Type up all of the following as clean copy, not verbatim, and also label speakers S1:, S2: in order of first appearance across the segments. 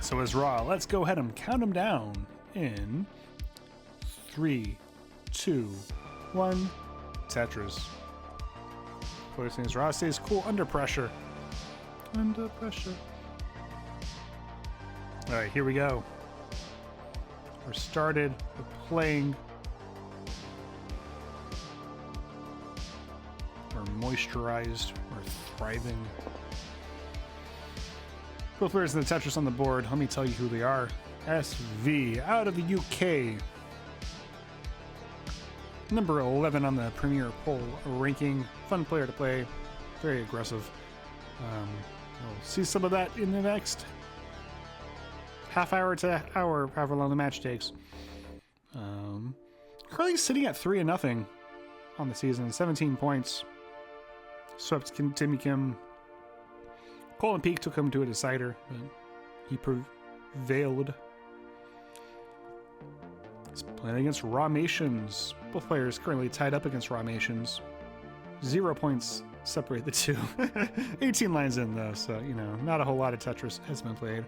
S1: So is Raw. Let's go ahead and count them down in 3, 2, 1. Tetris. Placing as Raw stays cool under pressure. Under pressure. All right, here we go. We're started. We're playing. We're moisturized. We're thriving. Both players in the Tetris on the board. Let me tell you who they are. SV out of the UK. Number 11 on the Premier Poll ranking. Fun player to play. Very aggressive. We'll see some of that in the next half hour to hour, however long the match takes. Currently sitting at 3-0 on the season. 17 points. Swept Timmy Kim. Colin Peek took him to a decider, but he prevailed. He's playing against Rahmations. Both players currently tied up against Rahmations. 0 points separate the two. 18 lines in, though, so, you know, not a whole lot of Tetris has been played.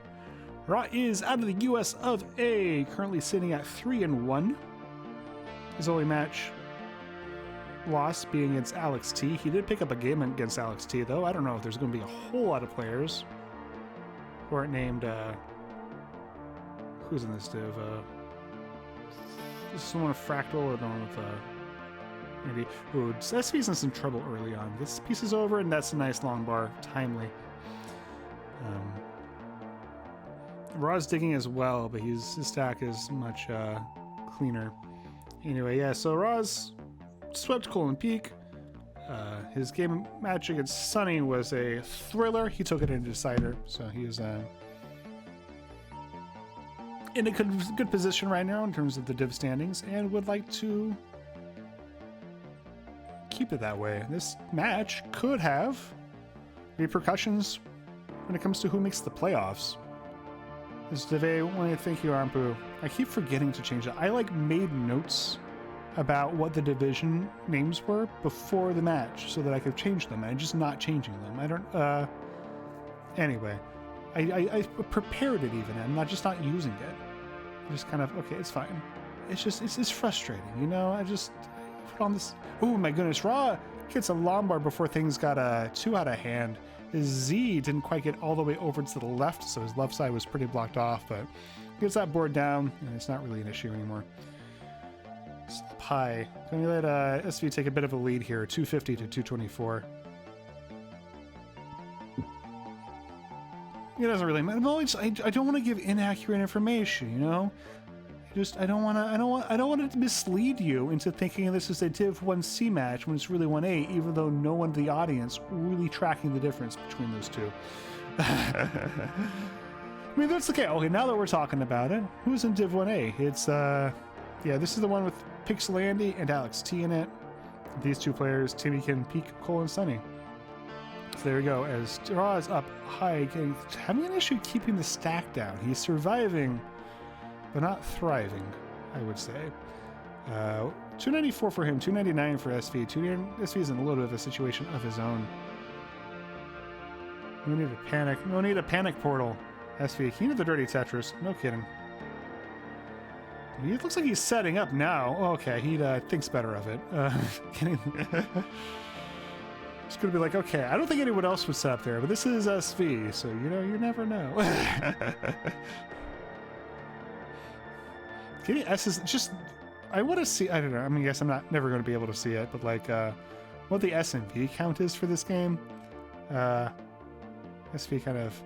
S1: Ra is out of the US of A, currently sitting at 3-1. His only match loss being against Alex T. He did pick up a game against Alex T, though. I don't know if there's going to be a whole lot of players who aren't named, who's in this div? This is someone with Fractal or the one with, maybe. Ooh, SV's in some trouble early on. This piece is over, and that's a nice long bar. Timely. Ra's digging as well, but his stack is much, cleaner. Anyway, yeah, so Ra's swept Colin Peek. His game match against Sunny was a thriller. He took it into decider, so he is in a good position right now in terms of the div standings, and would like to keep it that way. This match could have repercussions when it comes to who makes the playoffs. This Div A, thank you, Armpu. I keep forgetting to change it. I made notes about what the division names were before the match so that I could change them. I'm just not changing them. I don't, anyway. I prepared it even, and I'm just not using it. I just kind of, okay, it's fine. It's frustrating, you know? I put on this, oh my goodness, Ra gets a Lombard before things got too out of hand. His Z didn't quite get all the way over to the left, so his left side was pretty blocked off, but gets that board down, and it's not really an issue anymore. High. Going to let SV take a bit of a lead here, 250 to 224. It doesn't really matter. I don't want to give inaccurate information, you know. I don't want to mislead you into thinking this is a Div 1C match when it's really 1A, even though no one in the audience really tracking the difference between those two. I mean, that's okay. Okay, now that we're talking about it, who's in Div 1A? It's yeah, this is the one with Pixel Andy and Alex T in it. These two players, Timmy Kim, Peek, Cole, and Sunny. So there we go. As Raw is up high, having an issue keeping the stack down. He's surviving, but not thriving, I would say. 294 for him, 299 for SV. SV is in a little bit of a situation of his own. No need to panic. No need a panic portal. SV, he needed the dirty Tetris. No kidding. He looks like he's setting up now. Okay, he thinks better of it. Kidding. It's going to be like, okay, I don't think anyone else would set up there, but this is SV, so, you know, you never know. Getting S is just, I want to see, I don't know, I mean, I guess I'm never going to be able to see it, but like, what the S and V count is for this game. SV kind of,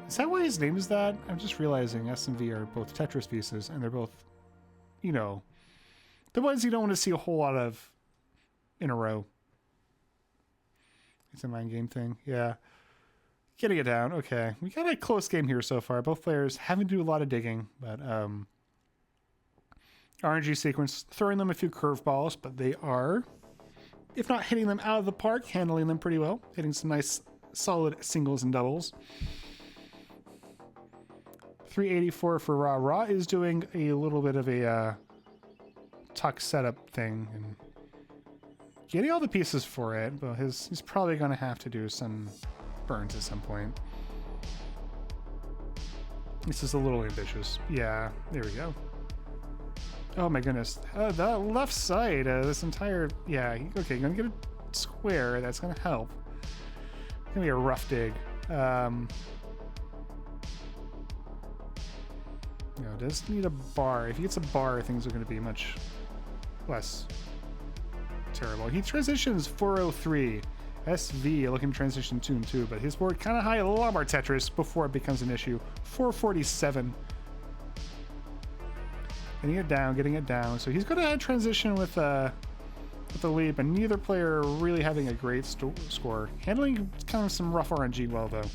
S1: is that why his name is that? I'm just realizing S and V are both Tetris pieces, and they're both, you know, the ones you don't want to see a whole lot of in a row. It's a mind game thing, yeah. Getting it down, okay. We got a close game here so far. Both players having to do a lot of digging, but RNG sequence, throwing them a few curveballs, but they are, if not hitting them out of the park, handling them pretty well. Hitting some nice, solid singles and doubles. 384 for Ra. Ra is doing a little bit of a tuck setup thing and getting all the pieces for it, but he's probably going to have to do some burns at some point. This is a little ambitious. Yeah, there we go. Oh my goodness. The left side, this entire... Yeah, okay, gonna get a square. That's gonna help. It's gonna be a rough dig. Does need a bar. If he gets a bar, things are gonna be much less terrible. He transitions 403. SV looking to transition 2 and 2, but his board kind of high. Lombard Tetris before it becomes an issue. 447. Getting it down. So he's going to transition with the lead, but neither player really having a great score. Handling kind of some rough RNG well, though.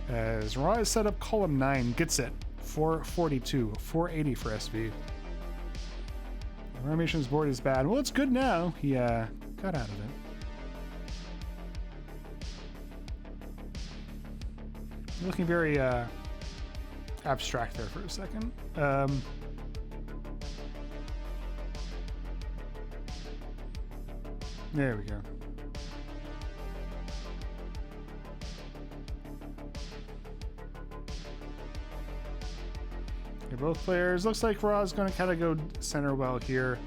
S1: As Raw is set up column 9, gets it. 442, 480 for SV. Rahmations' board is bad. Well, it's good now. He got out of it. Looking very abstract there for a second. There we go. Okay, both players. Looks like Raw's going to kind of go center well here.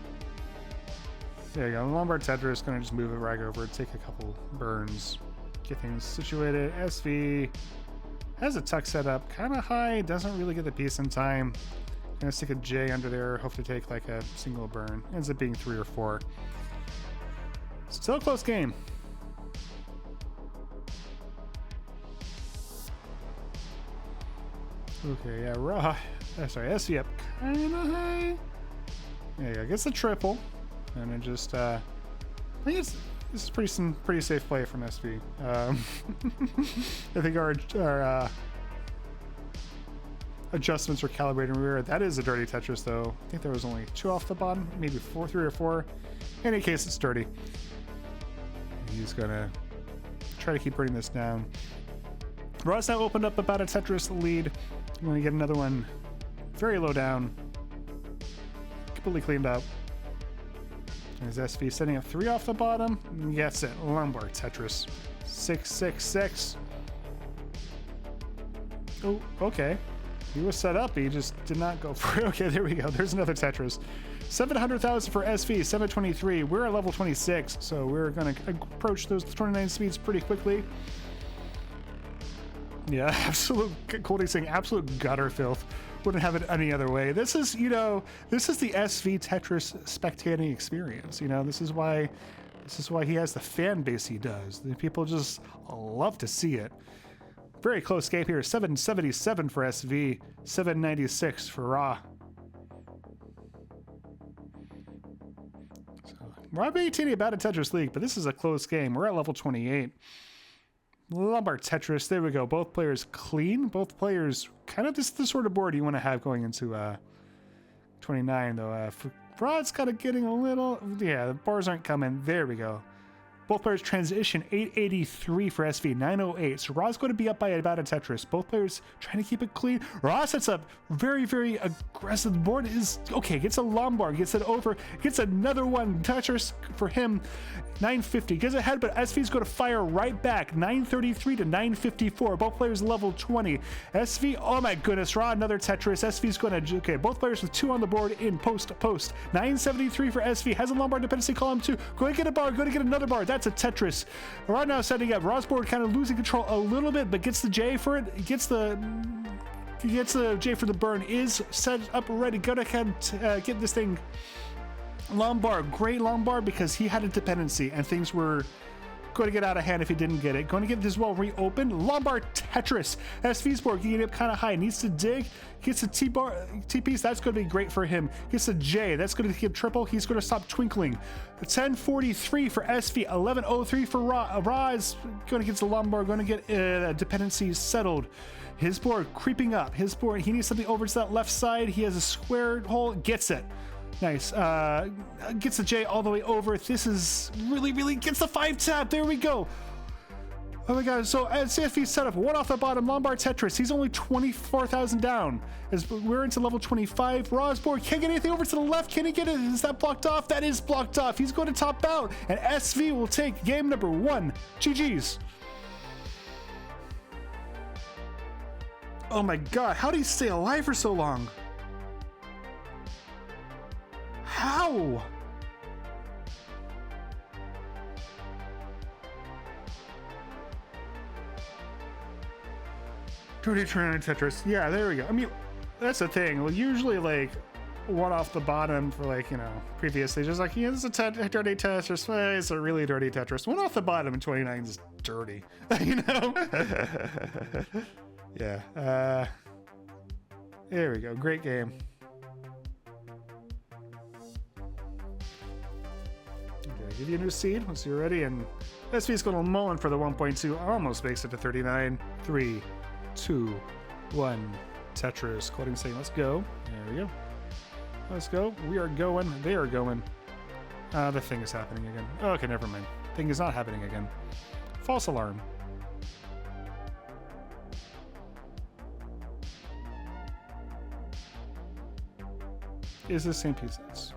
S1: There you go. Lombard Tetris going to just move it right over, take a couple burns, get things situated. SV has a tuck set up, kind of high, doesn't really get the piece in time. Gonna stick a J under there, hope to take like a single burn. Ends up being 3 or 4. Still a close game. Okay, yeah, Raw. Sorry, SV up kind of high. There you go, gets the triple. And then just, I think this is pretty safe play from SV. I think our adjustments are calibrating rear. That is a dirty Tetris, though. I think there was only 2 off the bottom, maybe 3 or 4. In any case, it's dirty. He's gonna try to keep bringing this down. Raw's now opened up about a Tetris lead. I'm gonna get another one very low down, completely cleaned up. There's SV setting up 3 off the bottom. Gets it. Lombard Tetris. 666. Oh, okay. He was set up. He just did not go for it. Okay, there we go. There's another Tetris. 700,000 for SV. 723. We're at level 26, so we're going to approach those 29 speeds pretty quickly. Yeah, absolute, Colding saying absolute gutter filth. Wouldn't have it any other way. This is, this is the SV Tetris spectating experience. This is why he has the fan base he does. The people just love to see it. Very close game here. 777 for SV, 796 for Raw. So, we're being teeny about a Tetris League, but this is a close game. We're at level 28. Lombard Tetris, there we go. Both players clean. Both players kind of this is the sort of board you want to have going into 29, though. Rod's kind of getting a little... Yeah, the bars aren't coming. There we go. Both players transition. 883 for SV, 908. So Rod's going to be up by about a Tetris. Both players trying to keep it clean. Rod sets up very, very aggressive. The board is... Okay, gets a Lombard. Gets it over. Gets another one. Tetris for him. 950. Gets ahead, but SV's going to fire right back. 933 to 954. Both players level 20. SV, oh my goodness. Rod, another Tetris. SV's going to... Okay, both players with 2 on the board in post to post. 973 for SV. Has a Lombard dependency column 2. Going to get a bar. Going to get another bar. That's a Tetris. Rod now setting up. Rod's board kind of losing control a little bit, but gets the J for it. Gets the J for the burn. Is set up ready. Go ahead get this thing... Lombard, great Lombard, because he had a dependency and things were going to get out of hand if he didn't get it. Going to get this well reopened. Lombard Tetris. SV's board getting up kind of high. Needs to dig. Gets a T piece. That's going to be great for him. Gets a J. That's going to give triple. He's going to stop twinkling. 1043 for SV. 1103 for Ra. Ra is going to get the Lombard. Going to get dependencies settled. His board creeping up. His board. He needs something over to that left side. He has a square hole. Gets it. Nice. Gets the J all the way over. This is really gets the 5 tap. There we go. Oh my god. So as if he set up 1 off the bottom, Lombard Tetris. He's only 24,000 down. As we're into level 25. Raw's board can't get anything over to the left. Can he get it? Is that blocked off? That is blocked off. He's going to top out. And SV will take game number 1. GG's. Oh my god, how did he stay alive for so long? How? Dirty turn on Tetris. Yeah, there we go. I mean, that's the thing. Well, usually, like, one off the bottom for, like, you know, previously, just like, yeah, this is a dirty Tetris. Well, it's a really dirty Tetris. One off the bottom in 29 is dirty, you know? Yeah. There we go. Great game. Okay, give you a new seed once you're ready. And SV's going to mull in for the 1.2. Almost makes it to 39. 3, 2, 1. Tetris. Quoting saying, let's go. There we go. Let's go. We are going. They are going. The thing is happening again. Oh, okay, never mind. Thing is not happening again. False alarm. Is this same pieces?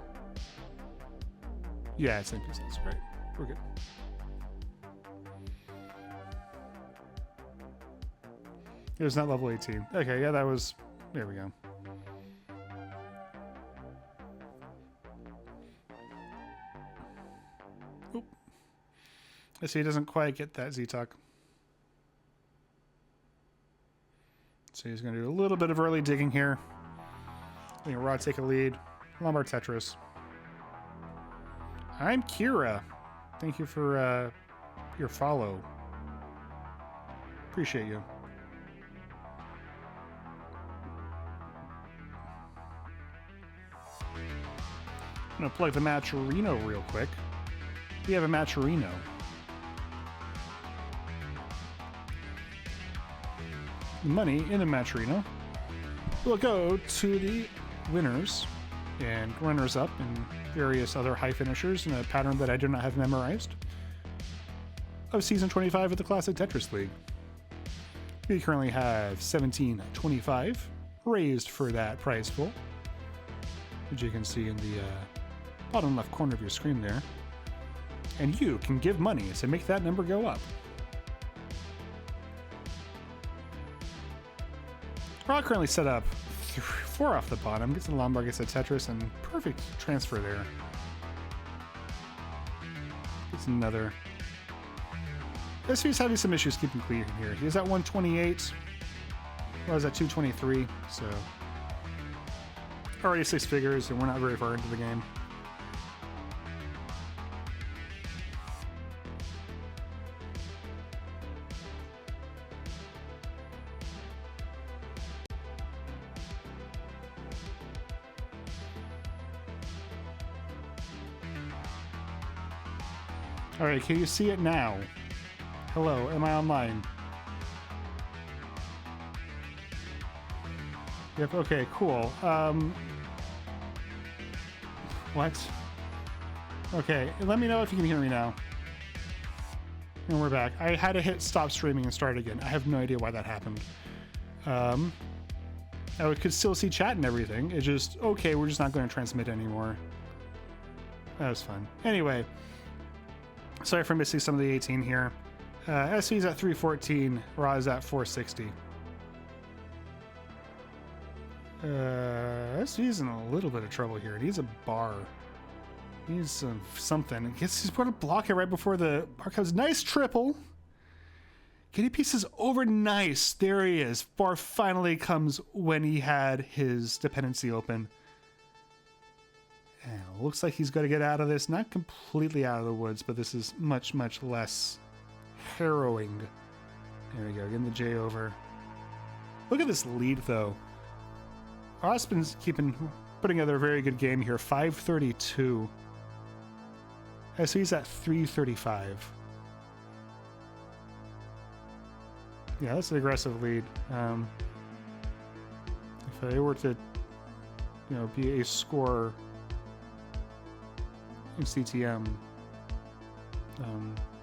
S1: Yeah, it's same pieces. Right. We're good. It was not level 18. Okay, yeah, that was... There we go. Oop. I see he doesn't quite get that Z-Talk. So he's going to do a little bit of early digging here. I think Rod take a lead. Lombard Tetris. I'm Kira. Thank you for your follow. Appreciate you. I'm going to plug the Matcherino real quick. We have a Matcherino. Money in the Matcherino will go to the winners and runners up and various other high finishers in a pattern that I do not have memorized of season 25 of the Classic Tetris League. We currently have $17.25 raised for that prize pool, which you can see in the bottom left corner of your screen there. And you can give money to make that number go up. We're all currently set up 4 off the bottom. Gets a Lombard, gets a Tetris, and perfect transfer there. Gets another. SV's having some issues keeping clean here. He is at 128. I was at 223, so already 6 figures, and we're not very far into the game. All right, can you see it now? Hello, am I online? Yep, okay, cool. What? Okay, let me know if you can hear me now. And we're back. I had to hit stop streaming and start again. I have no idea why that happened. I could still see chat and everything. It just, okay, we're just not going to transmit anymore. That was fun. Anyway. Sorry for missing some of the 18 here. SV's at 314. Raw is at 460. SV's in a little bit of trouble here. He needs a bar. He needs something. I guess he's put a block it right before the bar comes. Nice triple. Getting pieces over nice. There he is. Bar finally comes when he had his dependency open. And it looks like he's got to get out of this. Not completely out of the woods, but this is much, much less harrowing. There we go. Getting the J over. Look at this lead, though. Ospen's putting together a very good game here. 532. So he's at 335. Yeah, that's an aggressive lead. If I were to, be a scorer in CTM,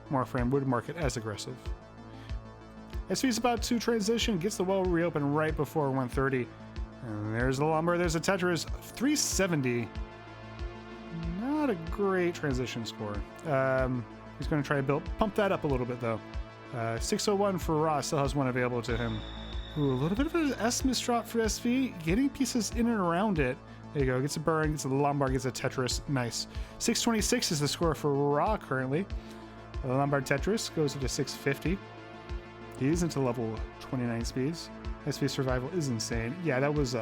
S1: Morfran would mark it as aggressive. SV's about to transition, gets the well reopened right before 130. And there's the Lombard, there's a Tetris, 370. Not a great transition score. He's going to try to pump that up a little bit, though. 601 for Ross, still has one available to him. Ooh, a little bit of an S misdrop for SV. Getting pieces in and around it. There you go. Gets a burn, gets a Lombard, gets a Tetris. Nice. 626 is the score for Raw currently. The Lombard Tetris goes into 650. He's into level 29 speeds. SV survival is insane. Yeah, that was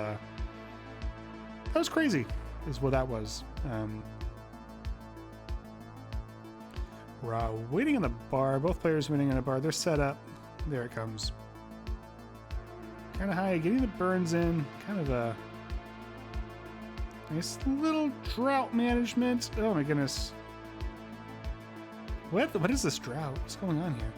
S1: crazy, is what that was. Raw waiting on the bar. Both players waiting on a bar. They're set up. There it comes. Kind of high, getting the burns in. Kind of a nice little drought management. Oh my goodness. What is this drought? What's going on here?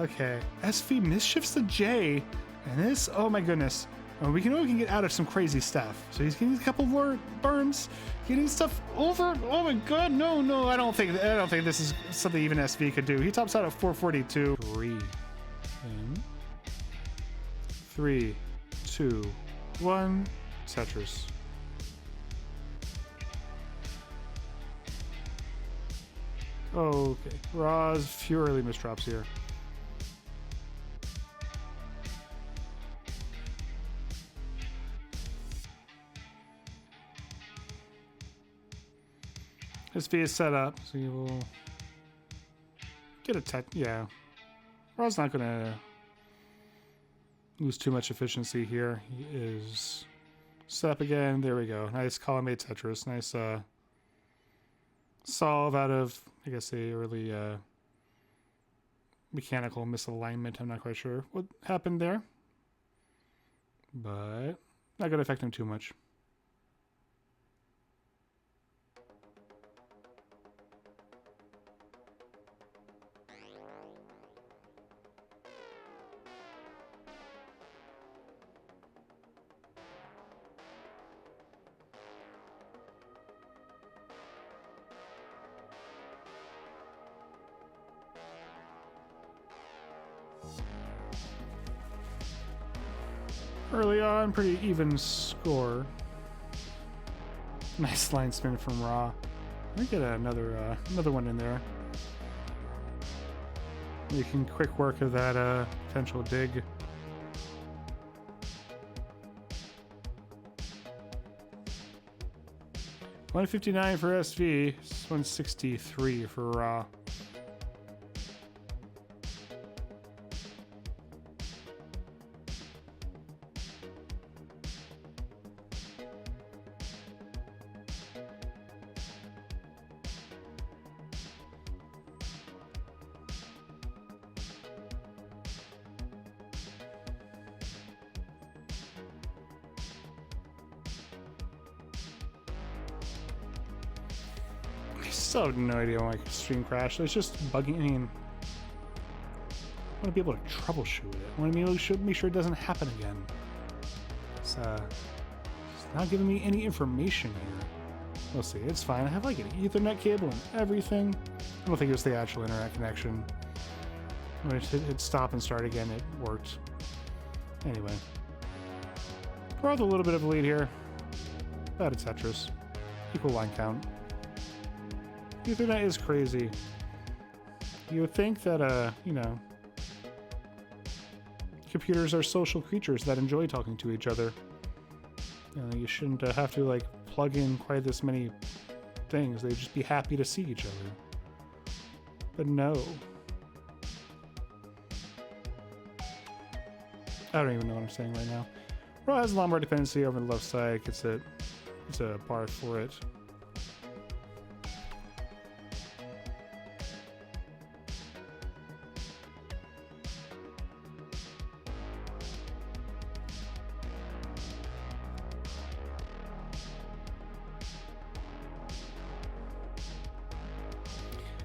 S1: Okay. SV misshifts the J. And this, oh my goodness. We can get out of some crazy stuff. So he's getting a couple more burns, getting stuff over. Oh my god, no, I don't think this is something even SV could do. He tops out at 442. 3, 2, 1, Tetris. Okay, Raw's few early misdrops here. SV is set up, so you will get a yeah. Raw's not gonna lose too much efficiency here. He is set up again. There we go. Nice column A Tetris. Nice solve out of, I guess, a early mechanical misalignment. I'm not quite sure what happened there, but not gonna affect him too much. Early on, pretty even score. Nice line spin from Raw. Let me get another one in there. Making quick work of that potential dig. $159 for SV, 163 for Raw. I still have no idea why my stream crashed. It's just bugging. I mean, I want to be able to troubleshoot it. I want to make sure it doesn't happen again. It's not giving me any information here. We'll see. It's fine. I have like an Ethernet cable and everything. I don't think it was the actual internet connection. When it hit stop and start again, it worked. Anyway, we're with a little bit of a lead here. About a Tetris. Equal line count. Ethernet is crazy. You would think that, you know, computers are social creatures that enjoy talking to each other. You know, you shouldn't have to, like, plug in quite this many things. They'd just be happy to see each other. But no. I don't even know what I'm saying right now. Raw has Lombard dependency over the left side. It's a bar for it.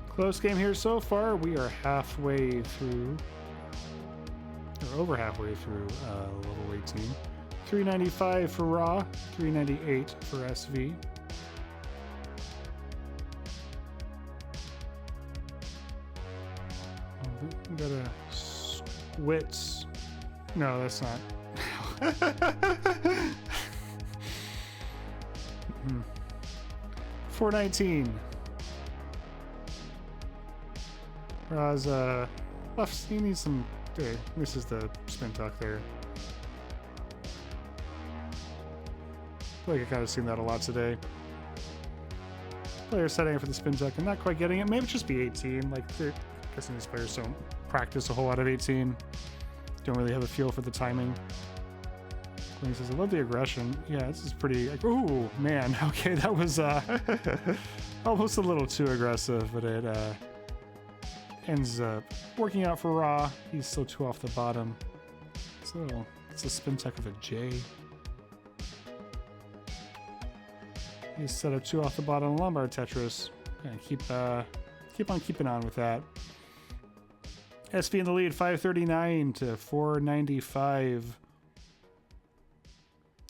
S1: Close game here so far. We are halfway through, or over halfway through level 18. 395 for Raw, 398 for SV. Got a Switz. No, that's not. 419. Raw's left, he needs some. Okay, this is the spin tuck there. feel like I kind of seen that a lot today. Player setting for the spin tuck and not quite getting it. Maybe it's just be 18. Like, I'm guessing these players don't practice a whole lot of 18. Don't really have a feel for the timing. He says, I love the aggression. Yeah, this is pretty, like, ooh, man. Okay, that was almost a little too aggressive, but it ends up working out for Ra. He's still 2 off the bottom. It's a spin tuck of a J. He's set up 2 off the bottom lumbar Tetris. And keep on keeping on with that. SV in the lead, 539 to 495.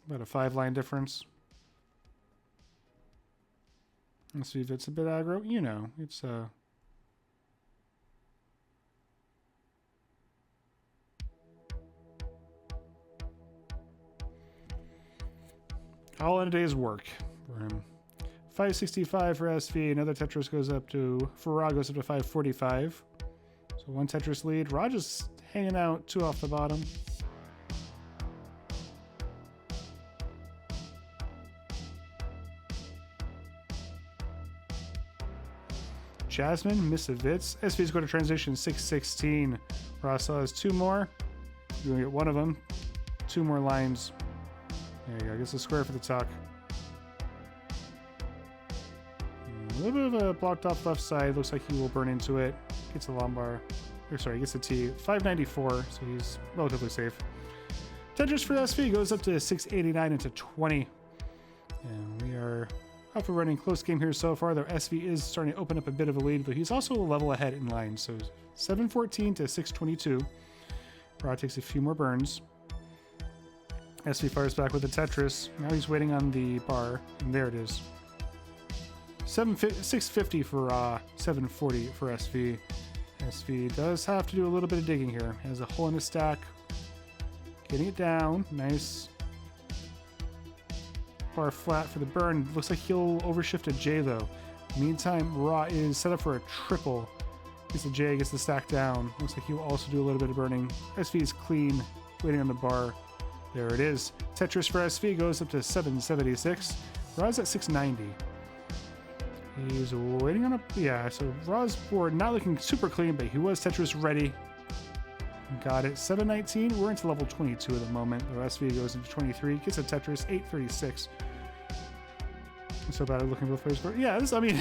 S1: About a 5-line difference. Let's see if it's a bit aggro. You know, it's all in a day's work for him. 565 for SV. Another Tetris goes up to, for Ra goes up to 545. So 1 Tetris lead. Ra just hanging out 2 off the bottom. Jasmine, Misavits. SV's going to transition 616. Ra still has 2 more. You're going to get 1 of them. 2 more lines. There you go. Gets a square for the tuck. A little bit of a blocked off left side. Looks like he will burn into it. Gets a lumbar. Or sorry, gets a T. 594, so he's relatively safe. Tetris for SV goes up to 689 into 20. And we are up and running. Close game here so far, though SV is starting to open up a bit of a lead, but he's also a level ahead in line. So 714 to 622. Ra takes a few more burns. SV fires back with a Tetris. Now he's waiting on the bar, and there it is. 650 for Ra, 740 for SV. SV does have to do a little bit of digging here. Has a hole in his stack. Getting it down. Nice. Bar flat for the burn. Looks like he'll overshift a J though. Meantime, Ra is set up for a triple. Gets a J, gets the stack down. Looks like he will also do a little bit of burning. SV is clean, waiting on the bar. There it is. Tetris for SV goes up to 776. Ra's at 690. He's waiting on a... Yeah, so Ra's board not looking super clean, but he was Tetris ready. Got it. 719. We're into level 22 at the moment. The SV goes into 23. Gets a Tetris. 836. So bad at looking both ways. But yeah, this, I mean...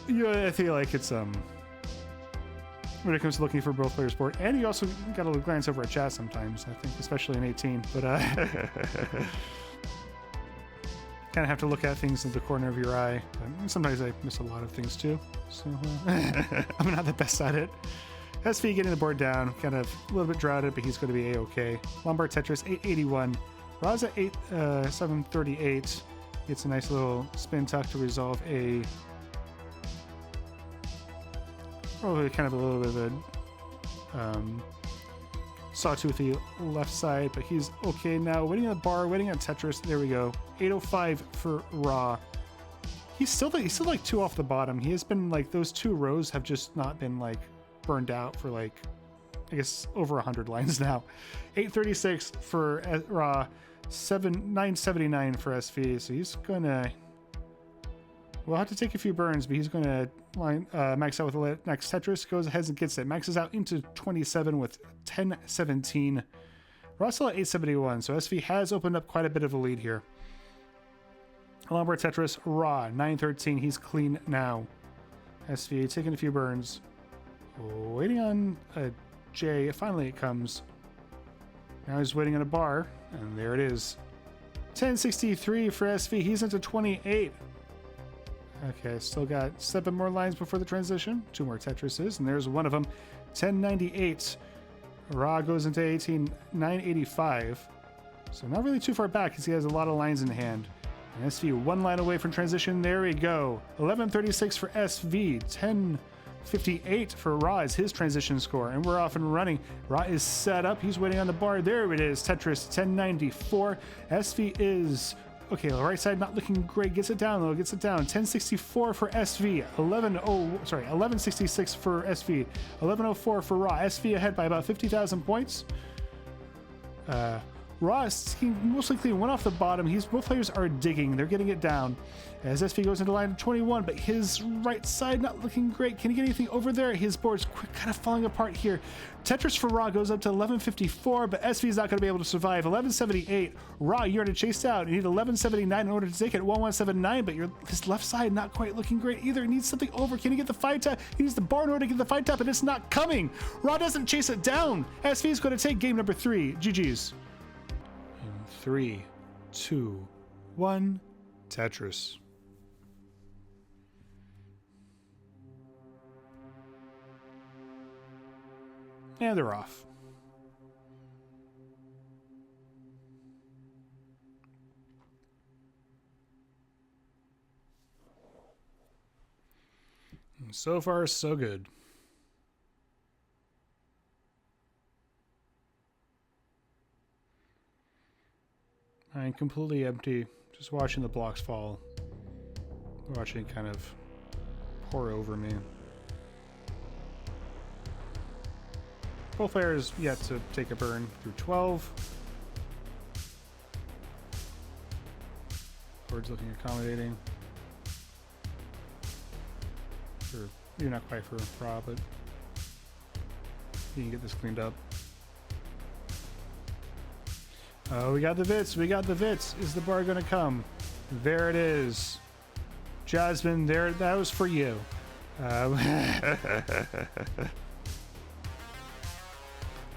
S1: yeah, I feel like it's... when it comes to looking for both players' board. And you also got to glance over at chat sometimes, I think, especially in 18. But kind of have to look at things in the corner of your eye. Sometimes I miss a lot of things too. So I'm not the best at it. SV getting the board down, kind of a little bit droughted, but he's going to be A-okay. Lombard Tetris, 881. Ra's at 738. Gets a nice little spin tuck to resolve a... probably kind of a little bit of a sawtoothy left side, but he's okay now. Waiting on the bar, waiting on Tetris. There we go. 805 for Ra. He's still like 2 off the bottom. He has been like, those 2 rows have just not been like burned out for like, I guess over 100 lines now. 836 for Ra. 979 for SV. So he's gonna... we'll have to take a few burns, but he's going to max out with the next Tetris. Goes ahead and gets it. Maxes out into 27 with 1017. Russell at 871, so SV has opened up quite a bit of a lead here. Lombard Tetris, Ra, 913. He's clean now. SV taking a few burns. Waiting on a J. Finally it comes. Now he's waiting on a bar, and there it is. 1063 for SV. He's into 28. Okay, still got 7 more lines before the transition. 2 more Tetrises, and there's one of them. 1098. Ra goes into 18. 985. So not really too far back because he has a lot of lines in hand. And SV 1 line away from transition. There we go. 1136 for SV. 1058 for Ra is his transition score. And we're off and running. Ra is set up. He's waiting on the bar. There it is. Tetris 1094. SV is... okay, the right side not looking great. Gets it down though. Gets it down. 1064 for SV. 1166 for SV. 1104 for Ra. SV ahead by about 50,000 points. Ross, he most likely went off the bottom. Both players are digging. They're getting it down. As SV goes into line 21, but his right side not looking great. Can he get anything over there? His board's kind of falling apart here. Tetris for Ra goes up to 1154, but SV is not going to be able to survive. 1178. Ra, you're to chase out. You need 1179 in order to take it. 1179, but his left side not quite looking great either. He needs something over. Can he get the 5 tap? He needs the bar in order to get the 5 tap, and it's not coming. Ra doesn't chase it down. SV is going to take game number 3. GG's. In 3, 2, 1, Tetris. And they're off. And so far, so good. I'm completely empty. Just watching the blocks fall. Watching it kind of pour over me. Both players yet to take a burn through 12. Board's looking accommodating. Or maybe not quite for Ra, but you can get this cleaned up. Oh, we got the Vits. We got the Vits. Is the bar going to come? There it is. Jasmine, there. That was for you.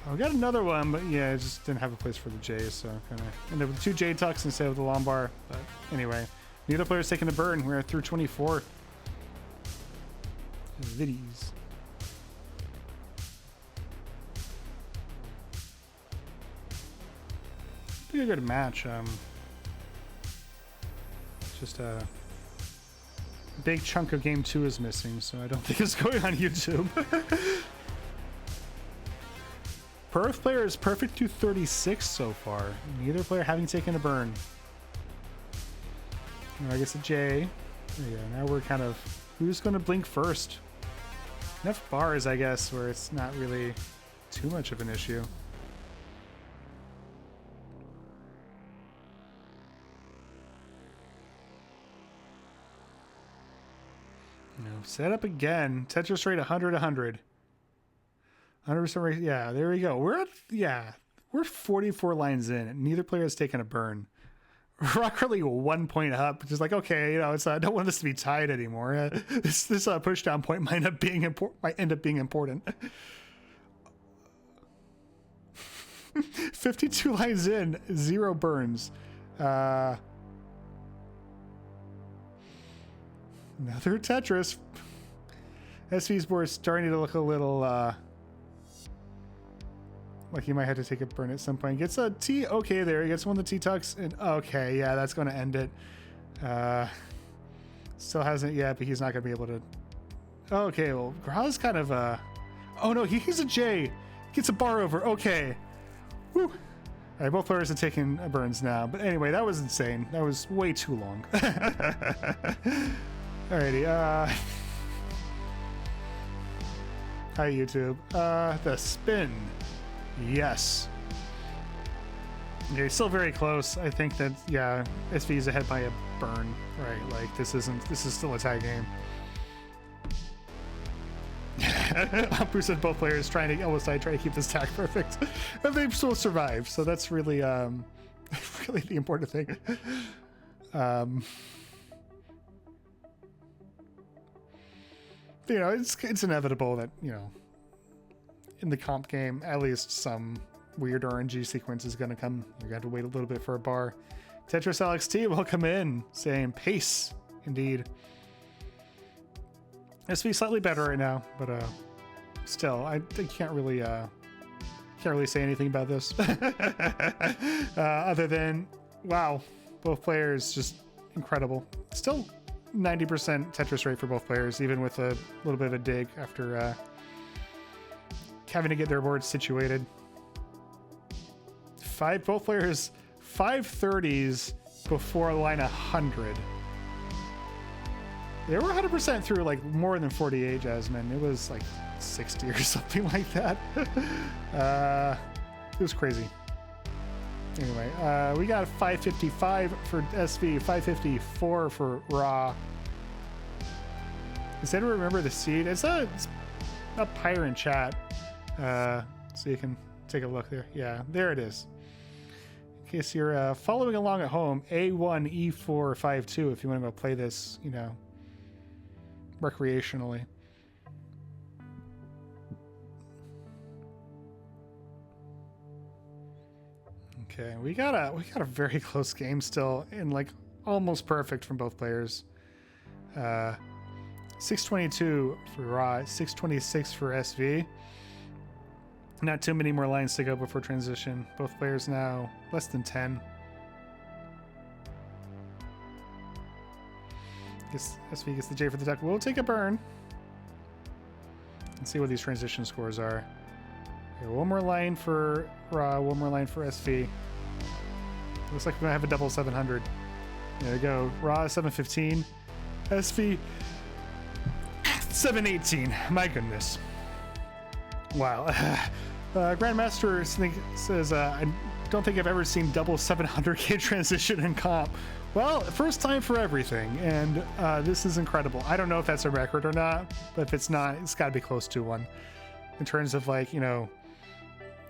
S1: I got another one, but yeah, I just didn't have a place for the J, so kind of ended up with 2 J tucks instead of the long bar. But anyway, neither player's taking a burn. We're through 24. Viddies. Pretty good match. Just a big chunk of game 2 is missing, so I don't think it's going on YouTube. Perth player is perfect through 36 so far. Neither player having taken a burn. I guess a J. Yeah, now we're kind of... Who's going to blink first? Enough bars, I guess, where it's not really too much of an issue. No, set up again. Tetris rate 100, 100. 100% rate. Yeah, there we go. We're 44 lines in. Neither player has taken a burn. Rock really 1 point up, which is like, okay, it's I don't want this to be tied anymore. This push down point might end up being important. 52 lines in, 0 burns. Another Tetris. SV's board starting to look a little like he might have to take a burn at some point. Gets a T. Okay, there. He gets one of the T tucks. And okay, yeah, that's going to end it. Still hasn't yet, but he's not going to be able to. Okay, well, Gra's kind of oh no, he's a J. Gets a bar over. Okay. Woo. All right, both players are taking burns now. But anyway, that was insane. That was way too long. Alrighty. Hi, YouTube. The spin. Yes. Okay, still very close. I think that, yeah, SV is ahead by a burn. Right, like, this is still a tie game. Bruce said both players trying to keep this tag perfect. And they still survive, so that's really, really the important thing. It's inevitable that, in the comp game, at least some weird RNG sequence is going to come. You're going to have to wait a little bit for a bar. Tetris LXT, welcome in, saying pace, indeed. SV slightly better right now, but still, I can't really say anything about this. Other than, wow, both players just incredible. Still 90% Tetris rate for both players, even with a little bit of a dig after having to get their boards situated. Both players 530s before line 100. They were 100% through like more than 48, Jasmine. It was like 60 or something like that. It was crazy. Anyway, we got 555 for SV, 554 for Raw. Does anyone remember the seed? It's a pyre in chat. So you can take a look there. Yeah, there it is. In case you're following along at home, A1E452 if you want to go play this, you know, recreationally. Okay, we got a very close game still, and like almost perfect from both players. 622 for Raw, 626 for SV. Not too many more lines to go before transition. Both players now less than 10. Guess SV gets the J for the duck. We'll take a burn and see what these transition scores are. Okay, one more line for Raw, one more line for SV. Looks like we're gonna have a double 700. There we go. Raw 715, SV 718. My goodness. Wow. Grandmaster says, I don't think I've ever seen double 700k transition in comp. Well, first time for everything, and this is incredible. I don't know if that's a record or not, but if it's not, it's got to be close to one. In terms of, like, you know,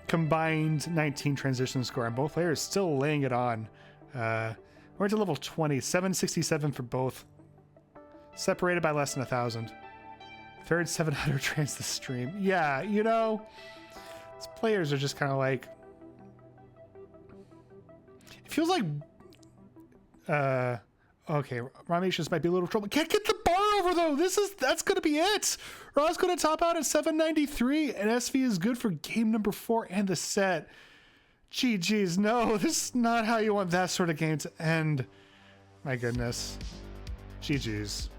S1: combined 19 transition score, and both players still laying it on. We're into level 20, 767 for both, separated by less than 1,000. Third 700 trans this stream. Yeah, you know, these players are just kind of like, it feels like, okay, Rahmations might be a little trouble. Can't get the bar over though. That's gonna be it. Raw's gonna top out at 793, and SV is good for game number 4 and the set. GG's, no, this is not how you want that sort of game to end. My goodness. GG's.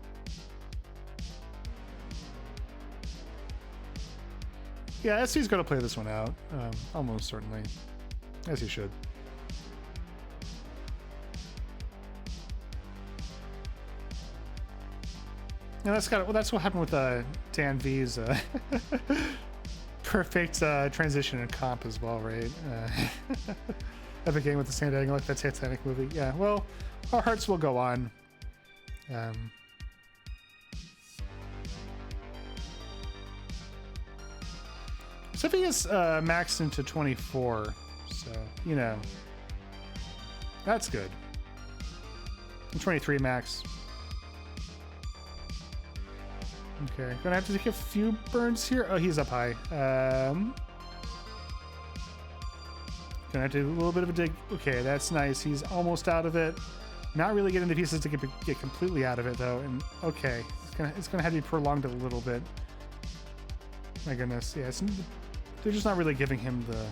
S1: Yeah, SV's going to play this one out, almost certainly, as he should. And that's what happened with Dan V's perfect transition and comp as well, right? Epic game with the sand angle like that Titanic movie. Yeah, well, our hearts will go on. So if he is maxed into 24, so, you know, that's good. And 23 max. Okay, gonna have to take a few burns here. Oh, he's up high. Gonna have to do a little bit of a dig. Okay, that's nice. He's almost out of it. Not really getting the pieces to get completely out of it though. And okay, it's gonna have to be prolonged a little bit. My goodness, yeah, they're just not really giving him the.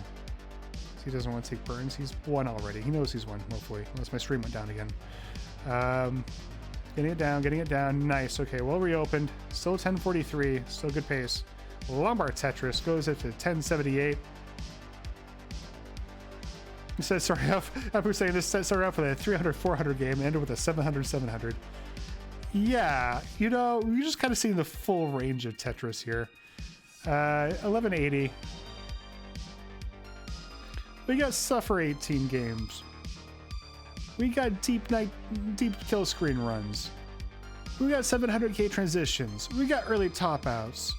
S1: He doesn't want to take burns. He's won already. He knows he's won, hopefully, unless my stream went down again. Getting it down. Nice. Okay, well reopened. Still 1043. Still good pace. Lombard Tetris goes up to 1078. He says, sorry, after saying this, started off with a 300-400 game, ended with a 700-700. Yeah, you know, you're just kind of seeing the full range of Tetris here. 1180. We got Suffer 18 games. We got deep kill screen runs. We got 700k transitions. We got early top outs.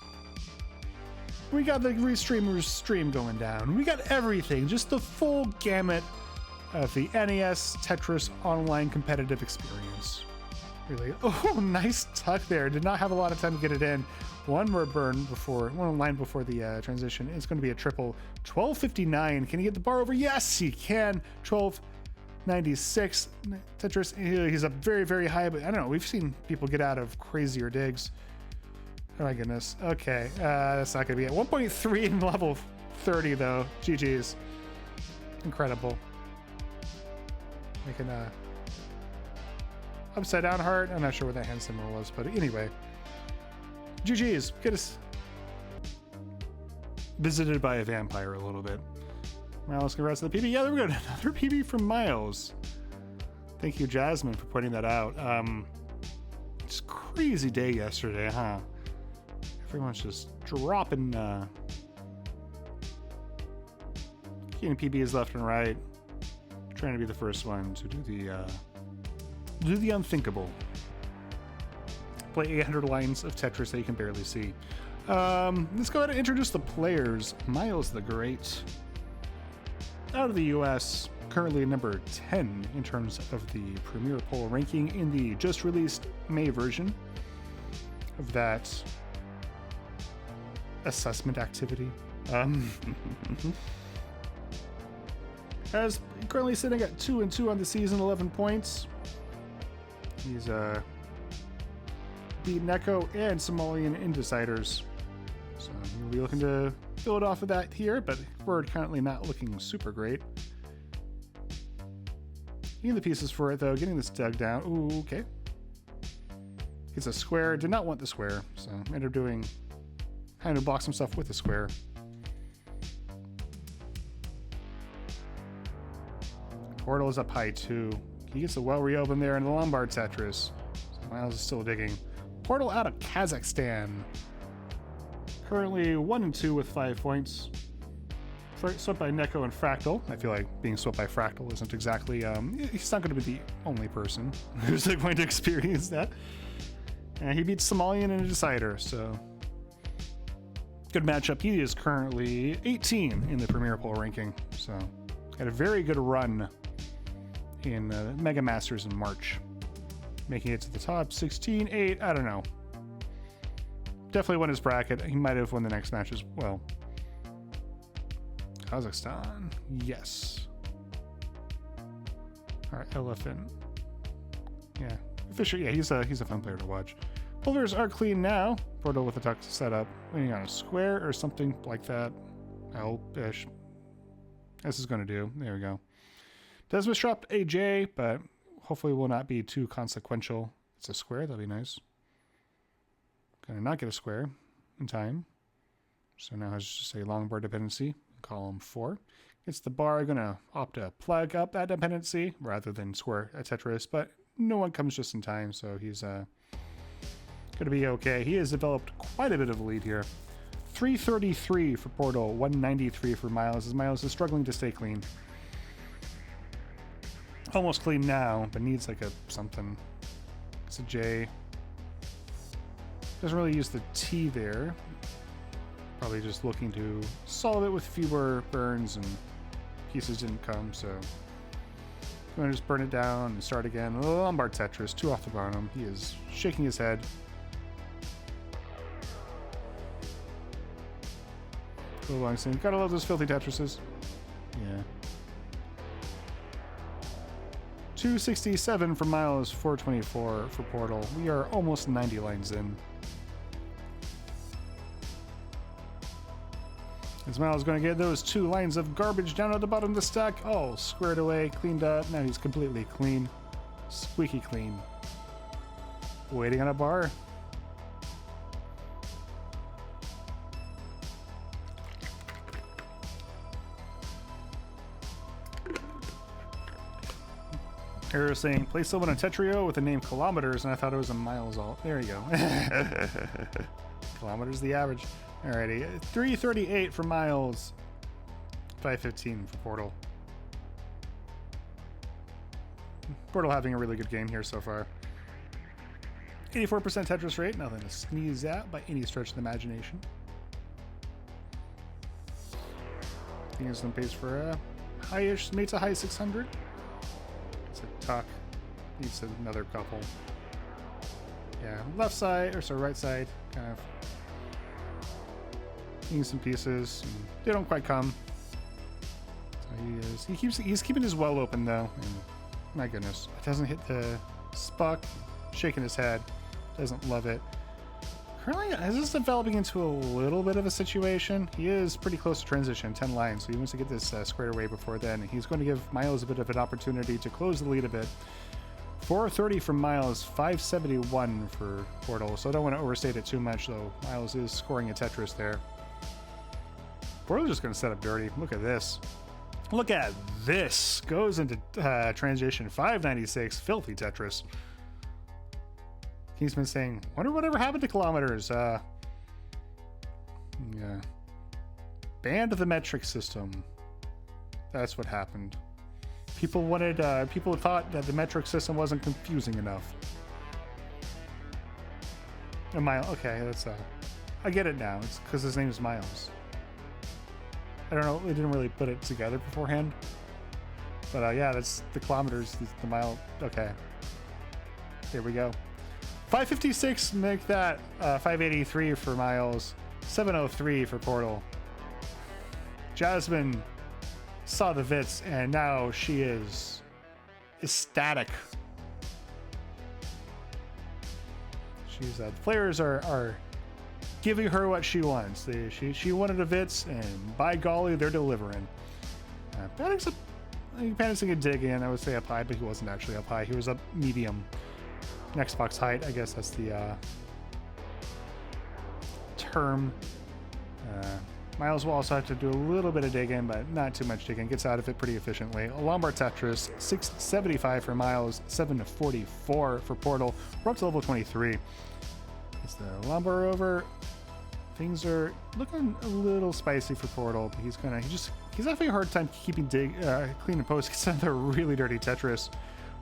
S1: We got the Restreamer's stream going down. We got everything. Just the full gamut of the NES Tetris online competitive experience. Really. Oh, nice tuck there. Did not have a lot of time to get it in. One more burn before, one line before the transition. It's going to be a triple. 1259. Can he get the bar over? Yes, he can. 1296. Tetris, he's up very, very high, but I don't know. We've seen people get out of crazier digs. Oh my goodness. Okay, that's not going to be it. 1.3 in level 30, though. GG's. Incredible. Making a upside down heart. I'm not sure what that hand symbol was, but anyway. GG's. Get us visited by a vampire a little bit. Miles, congrats to the PB. Yeah, there we go. Another PB from Miles. Thank you, Jasmine, for putting that out. It's a crazy day yesterday, huh? Everyone's just dropping getting PBs left and right. Trying to be the first one to do the unthinkable. Play 800 lines of Tetris that you can barely see. Let's go ahead and introduce the players. Miles the Great, out of the US, currently number 10 in terms of the Premier Poll ranking in the just released May version of that assessment activity. As currently sitting at 2-2 on the season, 11 points. He's beat Neko and Somalian in deciders. So we'll be looking to build off of that here, but we're currently not looking super great. Getting the pieces for it though, getting this dug down. Ooh, okay. It's a square, did not want the square, so ended up doing, kind of blocks himself with the square. Portal is up high too. He gets a well reopened there in the Lombard Tetris. So Miles is still digging. Portal out of Kazakhstan. Currently 1-2 with 5 points. Swept by Neko and Fractal. I feel like being swept by Fractal isn't exactly, he's not going to be the only person who's going to experience that. And he beats Somalian in a decider, so good matchup. He is currently 18 in the Premier Poll ranking, so had a very good run in Mega Masters in March, making it to the top 16, 8, I don't know. Definitely won his bracket. He might have won the next match as well. Kazakhstan, yes. All right, Elephant. Yeah, Fisher. Yeah, he's a fun player to watch. Boulders are clean now. Portal with a tuck set up, waiting on a square or something like that. L-ish. This is going to do. There we go. Desmos dropped a J, but hopefully will not be too consequential. It's a square. That'll be nice. Gonna not get a square in time. So now has just a long bar dependency. Column 4. It's the bar. Gonna opt to plug up that dependency rather than square a Tetris, but no one comes just in time, so he's gonna be okay. He has developed quite a bit of a lead here. 333 for Portal, 193 for Miles, as Miles is struggling to stay clean. Almost clean now, but needs like a something. It's a J. Doesn't really use the T there. Probably just looking to solve it with fewer burns, and pieces didn't come, so I'm going to just burn it down and start again. Lombard Tetris, 2 off the bottom. He is shaking his head. Langston. Gotta love those filthy Tetrises. Yeah. 267 for Miles, 424 for Portal. We are almost 90 lines in. As Miles going to get those 2 lines of garbage down at the bottom of the stack. All squared away, cleaned up. Now he's completely clean. Squeaky clean. Waiting on a bar. Error saying, play someone on Tetrio with the name Kilometers, and I thought it was a Miles all. There you go. Kilometers the average. Alrighty. 338 for Miles. 515 for Portal. Portal having a really good game here so far. 84% Tetris rate, nothing to sneeze at by any stretch of the imagination. I think it's some pace for a high-ish, mates a high 600. Tuck needs another couple. Yeah, left side or so right side, kind of needing some pieces. They don't quite come. So he's keeping his well open though. And my goodness, it doesn't hit the spuck. Shaking his head, doesn't love it. Currently, this is developing into a little bit of a situation. He is pretty close to transition, 10 lines, so he wants to get this squared away before then. He's going to give Miles a bit of an opportunity to close the lead a bit. 430 from Miles, 571 for Portal, so I don't want to overstate it too much, though. Miles is scoring a Tetris there. Portal's just going to set up dirty. Look at this. Look at this. Goes into transition, 596, filthy Tetris. He's been saying, wonder whatever happened to Kilometers. Yeah. Banned the metric system. That's what happened. People thought that the metric system wasn't confusing enough. And Miles, okay, that's I get it now. It's because his name is Miles. I don't know. They didn't really put it together beforehand. But yeah, that's the kilometers, the mile. Okay. Here we go. 556, make that 583 for Miles. 703 for Portal. Jasmine saw the Vits, and now she is ecstatic. She's the players are giving her what she wants. She wanted a Vits, and by golly, they're delivering. Panic's a good dig in. I would say up high, but he wasn't actually up high. He was up medium. Next box height, I guess that's the term. Miles will also have to do a little bit of digging, but not too much digging. Gets out of it pretty efficiently. A Lombard Tetris, 675 for Miles, 744 for Portal. We're up to level 23. It's the Lombard over. Things are looking a little spicy for Portal, but he's having a hard time keeping clean and post. Gets another really dirty Tetris.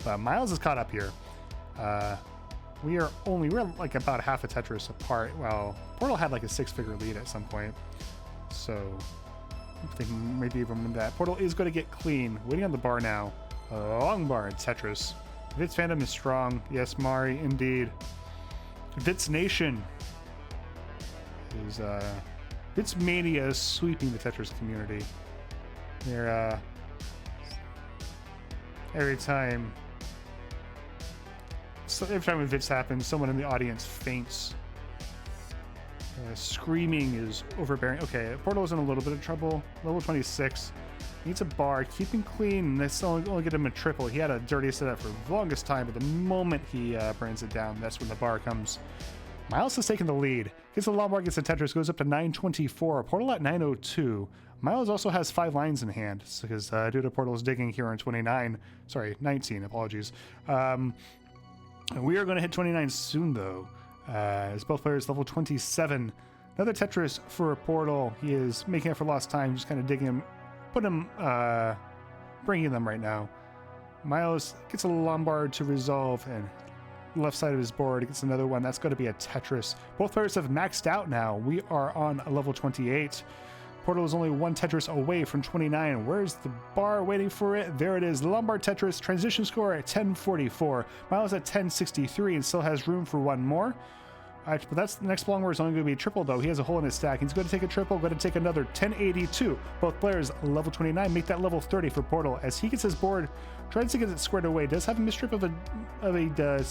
S1: But Miles is caught up here. We're like about half a Tetris apart. Well, Portal had like a 6-figure lead at some point. So I think maybe even that. Portal is going to get clean. Waiting on the bar now. A long bar in Tetris. Vits fandom is strong. Yes, Mari, indeed. Vits Nation is Vits Mania is sweeping the Tetris community. They're every time when Vits happens, someone in the audience faints. Screaming is overbearing. Okay, Portal is in a little bit of trouble. Level 26. Needs a bar. Keeping clean. That's only get him a triple. He had a dirty setup for the longest time, but the moment he burns it down, that's when the bar comes. Miles has taken the lead. Gets the Lombard, gets the Tetris, goes up to 924. Portal at 902. Miles also has 5 lines in hand because due to Portal's digging here on 19, apologies. We are going to hit 29 soon, though. As both players level 27. Another Tetris for Portal. He is making up for lost time, just kind of digging him, bringing them right now. Miles gets a Lombard to resolve, and left side of his board gets another one. That's going to be a Tetris. Both players have maxed out now. We are on a level 28. Portal is only 1 Tetris away from 29. Where's the bar waiting for it? There it is. Lombard Tetris. Transition score at 1044. Miles at 1063 and still has room for one more. But that's the next long where it's only going to be a triple, though. He has a hole in his stack. He's going to take a triple, going to take another 1082. Both players level 29 make that level 30 for Portal as he gets his board, tries to get it squared away. Does have a mistrip of a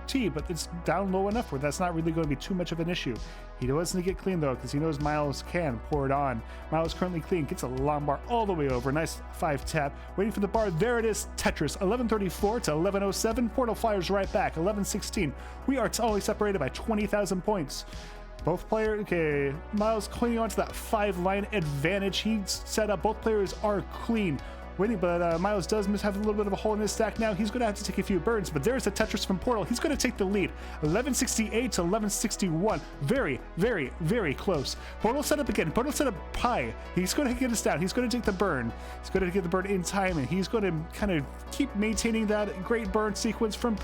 S1: T, but it's down low enough where that's not really going to be too much of an issue. He doesn't to get clean, though, because he knows Miles can pour it on. Miles currently clean, gets a Lombard all the way over. Nice 5 tap. Waiting for the bar. There it is. Tetris. 1134 to 1107. Portal fires right back. 1116. We are only separated by 20,000 points. Both players, okay, Miles clinging onto that 5-line advantage. He's set up. Both players are clean. Waiting, but Miles does have a little bit of a hole in his stack now. He's going to have to take a few burns, but there's a Tetris from Portal. He's going to take the lead. 1168 to 1161. Very, very, very close. Portal set up again. Portal set up high. He's going to get us down. He's going to take the burn. He's going to get the burn in time, and he's going to kind of keep maintaining that great burn sequence from